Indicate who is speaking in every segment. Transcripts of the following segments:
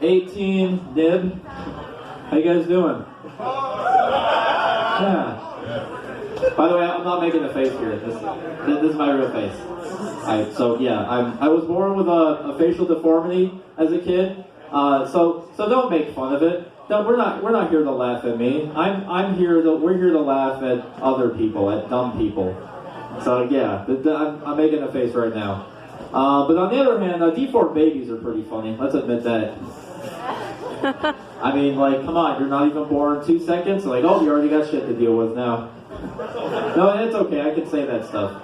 Speaker 1: 18, Nib. How you guys doing? Yeah. By the way, I'm not making a face here. This is my real face. I was born with a facial deformity as a kid. So don't make fun of it. No, we're not here to laugh at me. We're here to laugh at other people, at dumb people. So yeah, I'm making a face right now. But on the other hand, deformed babies are pretty funny. Let's admit that. I mean, like, come on, you're not even born 2 seconds. Like, oh, you already got shit to deal with now. No, it's okay. I can say that stuff.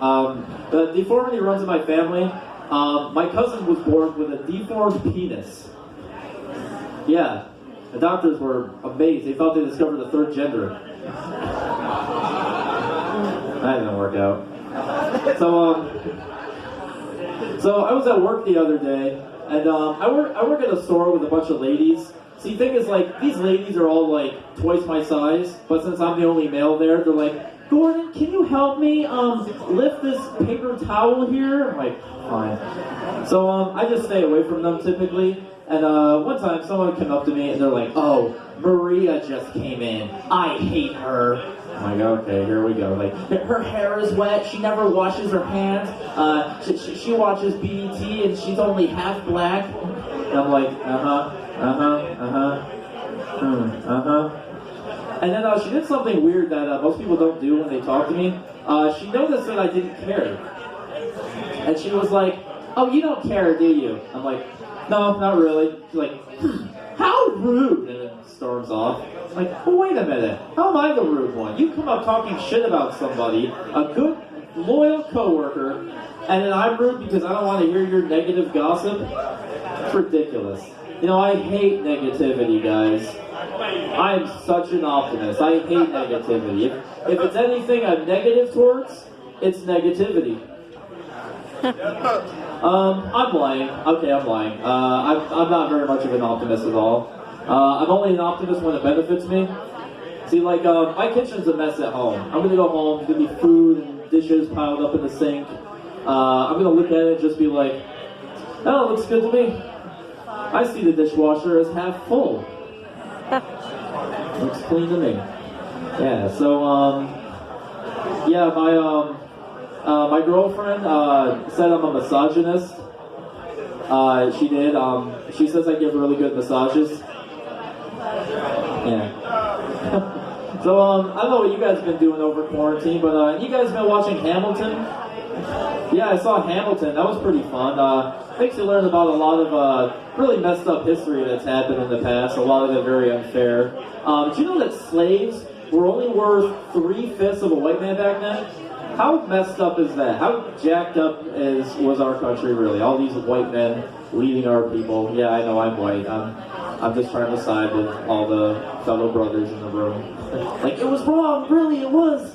Speaker 1: The deformity runs in my family. My cousin was born with a deformed penis. Yeah, the doctors were amazed. They thought they discovered a third gender. That didn't work out. So I was at work the other day, and I work at a store with a bunch of ladies. See, the thing is, like, these ladies are all like twice my size, but since I'm the only male there, they're like, Gordon, can you help me lift this paper towel here? I'm like, fine. So I just stay away from them typically. And one time someone came up to me and they're like, oh, Maria just came in. I hate her. I'm like, okay, here we go. Like, her hair is wet. She never washes her hands. She watches BET and she's only half black. And I'm like, And then she did something weird that most people don't do when they talk to me. She noticed that I didn't care. And she was like, oh, you don't care, do you? I'm like, no, not really. She's like, how rude, and it storms off. I'm like, well, wait a minute. How am I the rude one? You come up talking shit about somebody, a good, loyal coworker, and then I'm rude because I don't want to hear your negative gossip? It's ridiculous. You know, I hate negativity, guys. I am such an optimist. I hate negativity. If it's anything I'm negative towards, it's negativity. I'm lying. Okay, I'm lying. I'm not very much of an optimist at all. I'm only an optimist when it benefits me. See, like, my kitchen's a mess at home. I'm gonna go home, there's gonna be food and dishes piled up in the sink. I'm gonna look at it and just be like, oh, it looks good to me. I see the dishwasher as half full. Looks clean to me. Yeah, so, yeah, my girlfriend said I'm a misogynist. She did. She says I give really good massages. Yeah. So, I don't know what you guys have been doing over quarantine, but you guys been watching Hamilton? Yeah, I saw Hamilton. That was pretty fun. Makes you learn about a lot of really messed up history that's happened in the past. A lot of it very unfair. Did you know that slaves were only worth 3/5 of a white man back then? How messed up is that? How jacked up was our country really? All these white men leading our people. Yeah, I know I'm white. I'm just trying to side with all the fellow brothers in the room. Like, it was wrong, really, it was.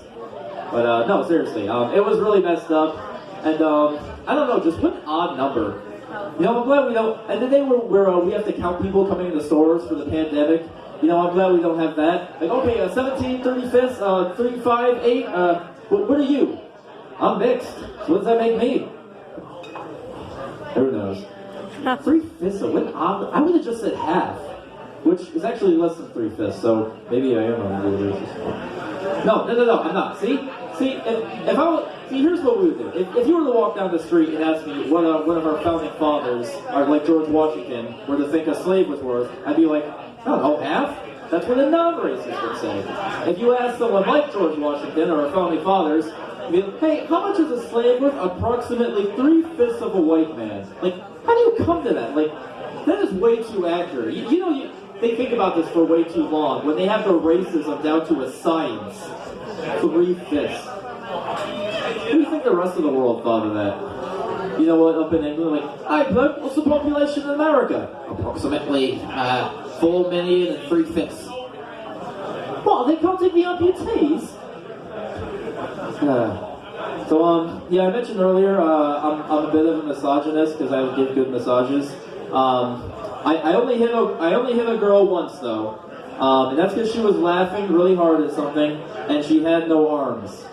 Speaker 1: But no, seriously, it was really messed up. And I don't know, just what an odd number. You know, I'm glad we don't. And the day where we have to count people coming into stores for the pandemic. You know, I'm glad we don't have that. Like, okay, 17, 35, 35, 8. What are you? I'm mixed. So what does that make me? Who knows? 3/5 of what? I would have just said half, which is actually less than 3/5. So maybe I am on the racist. No, I'm not. See, if I would, here's what we would do. If you were to walk down the street and ask me what one of our founding fathers, or like George Washington, were to think a slave was worth, I'd be like, I don't know, half. That's what a non-racist would say. If you ask someone like George Washington or our founding fathers, you'd be like, hey, how much is a slave worth? Approximately 3/5 of a white man. Like, how do you come to that? Like, that is way too accurate. You know, they think about this for way too long. When they have their racism down to a science, 3/5. What do you think the rest of the world thought of that? You know what, up in England, like, hi, bloke, what's the population in America? Approximately 4 million and 3/5. Well, they can't take the amputees. Yeah, I mentioned earlier, I'm a bit of a misogynist because I give good massages. I only hit a girl once though, and that's because she was laughing really hard at something and she had no arms.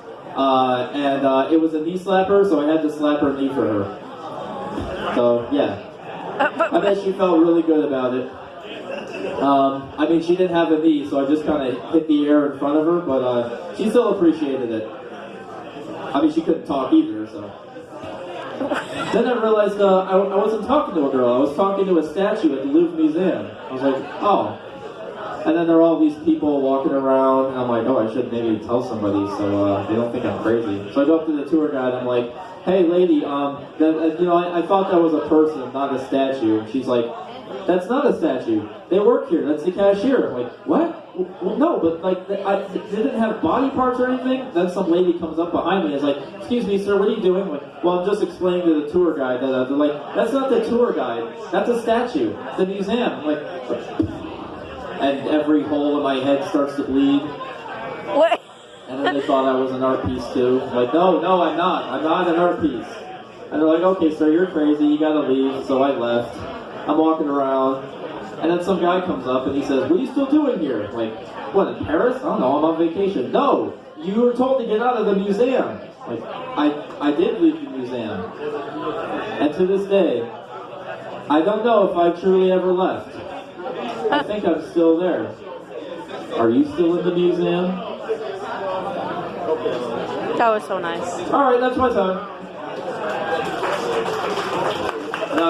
Speaker 1: It was a knee slapper, so I had to slap her knee for her. So yeah, I bet she felt really good about it. I mean, she didn't have a knee, so I just kind of hit the air in front of her, but she still appreciated it. I mean, she couldn't talk either, so. Then I realized I wasn't talking to a girl, I was talking to a statue at the Louvre Museum. I was like, oh. And then there are all these people walking around, and I'm like, oh, I should maybe tell somebody so they don't think I'm crazy. So I go up to the tour guide, I'm like, hey lady, I thought that was a person, not a statue. She's like, that's not a statue. They work here. That's the cashier. I'm like, what? Well, no, but like, they didn't have body parts or anything. Then some lady comes up behind me and is like, excuse me, sir, what are you doing? I'm like, well, I'm just explaining to the tour guide that they're like, that's not the tour guide. That's a statue. The museum. I'm like, and every hole in my head starts to bleed.
Speaker 2: What?
Speaker 1: And then they thought I was an art piece too. I'm like, no, I'm not. I'm not an art piece. And they're like, okay, sir, you're crazy. You gotta leave. So I left. I'm walking around, and then some guy comes up and he says, what are you still doing here? I'm like, what, in Paris? I don't know, I'm on vacation. No, you were told to get out of the museum. Like, I did leave the museum. And to this day, I don't know if I truly ever left. I think I'm still there. Are you still in the museum?
Speaker 2: That was so nice.
Speaker 1: Alright, that's my time.